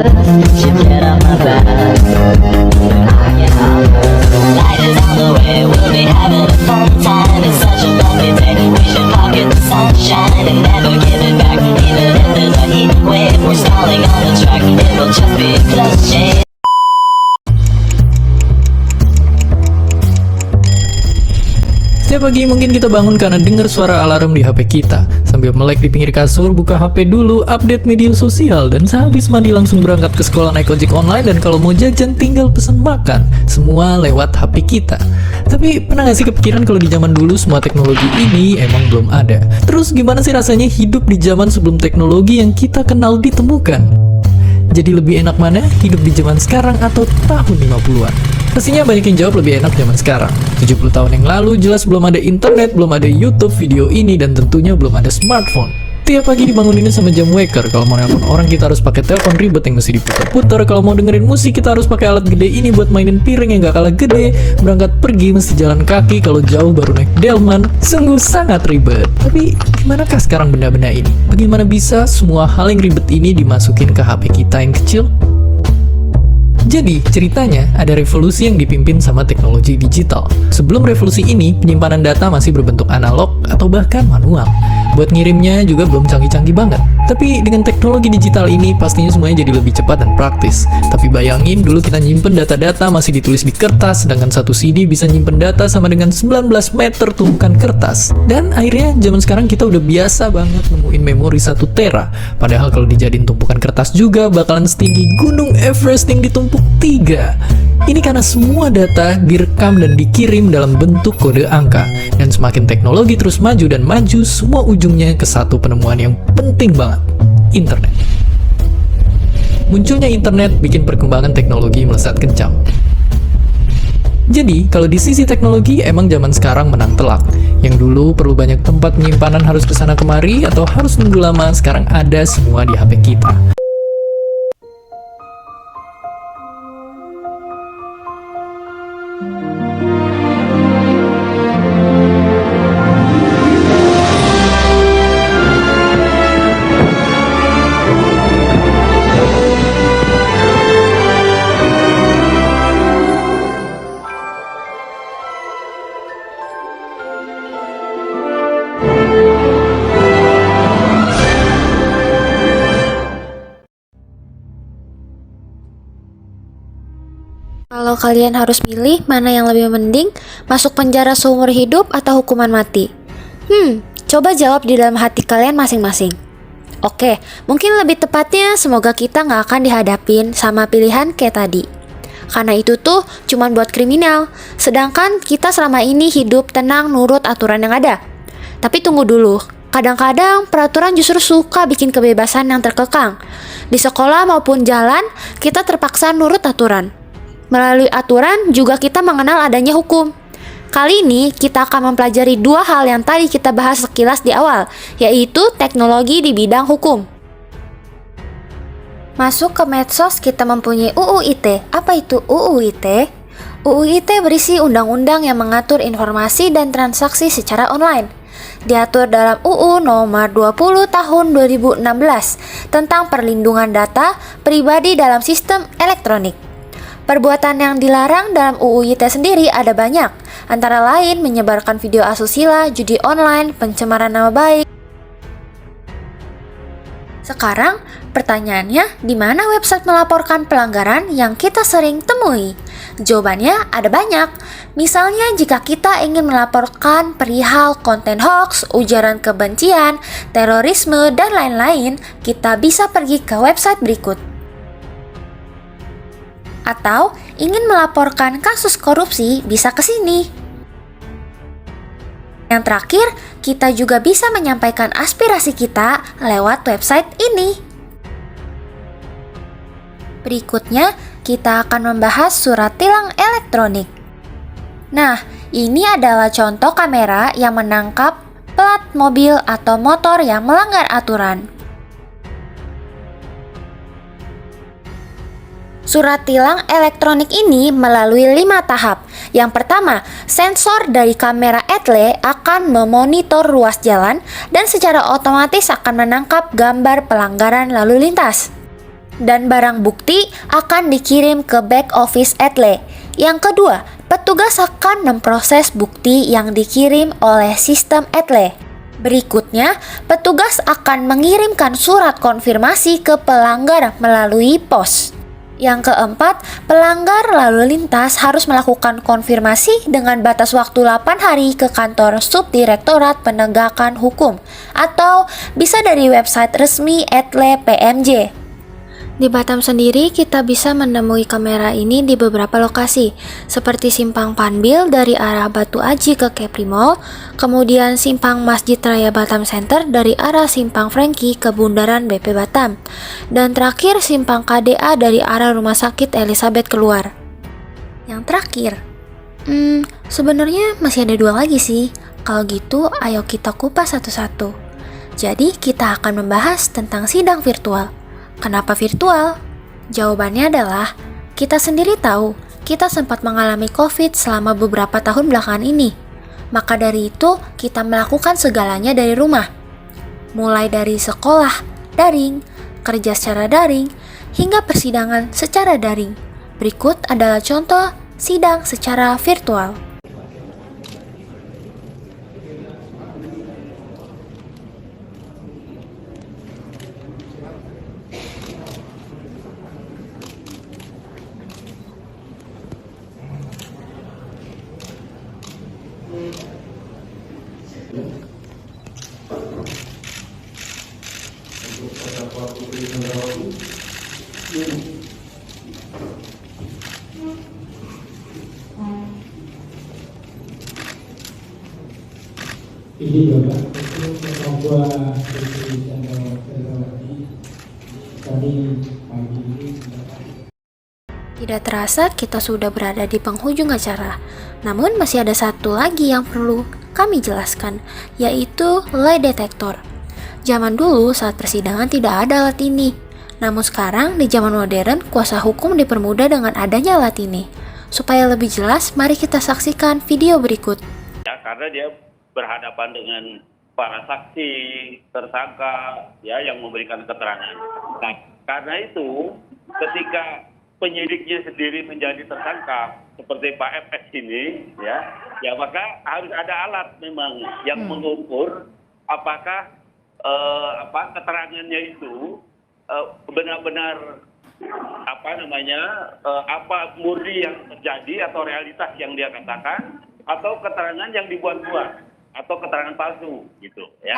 first, you get on my back. When I get home, light is on the way, we'll be having a fun time. It's such a lovely day, we should pocket the sunshine and never give it back. Even if there's a heat wave, we're stalling on the track, it will just be a close shave. Setiap pagi mungkin kita bangun karena dengar suara alarm di HP kita. Sambil melek di pinggir kasur, buka HP dulu, update media sosial, dan sehabis mandi langsung berangkat ke sekolah naik ojek online, dan kalau mau jajan tinggal pesan makan. Semua lewat HP kita. Tapi pernah gak sih kepikiran kalau di zaman dulu semua teknologi ini emang belum ada? Terus gimana sih rasanya hidup di zaman sebelum teknologi yang kita kenal ditemukan? Jadi lebih enak mana? Hidup di zaman sekarang atau tahun 50-an? Pastinya banyak yang jawab lebih enak zaman sekarang. 70 tahun yang lalu jelas belum ada internet, belum ada YouTube video ini, dan tentunya belum ada smartphone. Tiap pagi dibangunin sama jam waker. Kalau mau nelpon orang kita harus pakai telepon ribet yang mesti diputar-putar. Kalau mau dengerin musik kita harus pakai alat gede ini buat mainin piring yang gak kalah gede. Berangkat pergi mesti jalan kaki, kalau jauh baru naik delman. Sungguh sangat ribet. Tapi gimanakah sekarang benda-benda ini? Bagaimana bisa semua hal yang ribet ini dimasukin ke HP kita yang kecil? Jadi, ceritanya ada revolusi yang dipimpin sama teknologi digital. Sebelum revolusi ini, penyimpanan data masih berbentuk analog atau bahkan manual. Buat ngirimnya juga belum canggih-canggih banget. Tapi dengan teknologi digital ini, pastinya semuanya jadi lebih cepat dan praktis. Tapi bayangin, dulu kita nyimpen data-data masih ditulis di kertas, sedangkan satu CD bisa nyimpen data sama dengan 19 meter tumpukan kertas. Dan akhirnya, zaman sekarang kita udah biasa banget nemuin memori 1 tera. Padahal kalau dijadiin tumpukan kertas juga, bakalan setinggi gunung Everest yang ditumpuk 3. Ini karena semua data direkam dan dikirim dalam bentuk kode angka. Dan semakin teknologi terus maju dan maju, semua ujungnya ke satu penemuan yang penting banget, internet. Munculnya internet bikin perkembangan teknologi melesat kencang. Jadi, kalau di sisi teknologi, emang zaman sekarang menang telak. Yang dulu perlu banyak tempat penyimpanan harus kesana kemari, atau harus nunggu lama, sekarang ada semua di HP kita. Kalau kalian harus milih mana yang lebih mending, masuk penjara seumur hidup atau hukuman mati? Coba jawab di dalam hati kalian masing-masing. Oke, mungkin lebih tepatnya semoga kita nggak akan dihadapin sama pilihan kayak tadi. Karena itu tuh cuman buat kriminal, sedangkan kita selama ini hidup tenang nurut aturan yang ada. Tapi tunggu dulu, kadang-kadang peraturan justru suka bikin kebebasan yang terkekang. Di sekolah maupun jalan, kita terpaksa nurut aturan. Melalui aturan juga kita mengenal adanya hukum. Kali ini kita akan mempelajari 2 hal yang tadi kita bahas sekilas di awal, yaitu teknologi di bidang hukum. Masuk ke medsos kita mempunyai UU ITE. Apa itu UU ITE? UU ITE berisi undang-undang yang mengatur informasi dan transaksi secara online. Diatur dalam UU nomor 20 tahun 2016 tentang perlindungan data pribadi dalam sistem elektronik. Perbuatan yang dilarang dalam UU ITE sendiri ada banyak, antara lain menyebarkan video asusila, judi online, pencemaran nama baik. Sekarang, pertanyaannya, di mana website melaporkan pelanggaran yang kita sering temui? Jawabannya ada banyak. Misalnya jika kita ingin melaporkan perihal konten hoax, ujaran kebencian, terorisme, dan lain-lain, kita bisa pergi ke website berikut. Atau ingin melaporkan kasus korupsi, bisa ke sini. Yang terakhir, kita juga bisa menyampaikan aspirasi kita lewat website ini. Berikutnya, kita akan membahas surat tilang elektronik. Nah, ini adalah contoh kamera yang menangkap plat mobil atau motor yang melanggar aturan. Surat tilang elektronik ini melalui 5 tahap. Yang pertama, sensor dari kamera etle akan memonitor ruas jalan dan secara otomatis akan menangkap gambar pelanggaran lalu lintas. dan barang bukti akan dikirim ke back office Etle. Yang kedua, petugas akan memproses bukti yang dikirim oleh sistem Etle. Berikutnya, petugas akan mengirimkan surat konfirmasi ke pelanggar melalui pos. Yang keempat, pelanggar lalu lintas harus melakukan konfirmasi dengan batas waktu 8 hari ke kantor Subdirektorat Penegakan Hukum atau bisa dari website resmi Etle PMJ. Di Batam sendiri kita bisa menemui kamera ini di beberapa lokasi, seperti Simpang Panbil dari arah Batu Aji ke Kepri Mall, kemudian Simpang Masjid Raya Batam Center dari arah Simpang Franky ke Bundaran BP Batam, dan terakhir Simpang KDA dari arah Rumah Sakit Elizabeth keluar. Yang terakhir, sebenarnya masih ada 2 lagi sih. Kalau gitu, ayo kita kupas satu-satu. Jadi kita akan membahas tentang sidang virtual. Kenapa virtual? Jawabannya adalah, kita sendiri tahu, kita sempat mengalami COVID selama beberapa tahun belakangan ini. Maka dari itu, kita melakukan segalanya dari rumah. Mulai dari sekolah, daring, kerja secara daring, hingga persidangan secara daring. Berikut adalah contoh sidang secara virtual. Ini Bapak, untuk terdakwa Putri Chandrawati kami pagi ini Tidak terasa kita sudah berada di penghujung acara. Namun masih ada satu lagi yang perlu kami jelaskan, yaitu lie detector. Zaman dulu saat persidangan tidak ada alat ini. Namun sekarang di zaman modern, kuasa hukum dipermudah dengan adanya alat ini. Supaya lebih jelas, mari kita saksikan video berikut. Ya, karena dia berhadapan dengan para saksi, tersangka, ya, yang memberikan keterangan. Nah, karena itu, ketika penyidiknya sendiri menjadi tersangka, seperti Pak FS ini, ya maka harus ada alat memang yang mengukur apakah keterangannya itu benar-benar apa murni yang terjadi atau realitas yang dia katakan, atau keterangan yang dibuat-buat atau keterangan palsu gitu ya.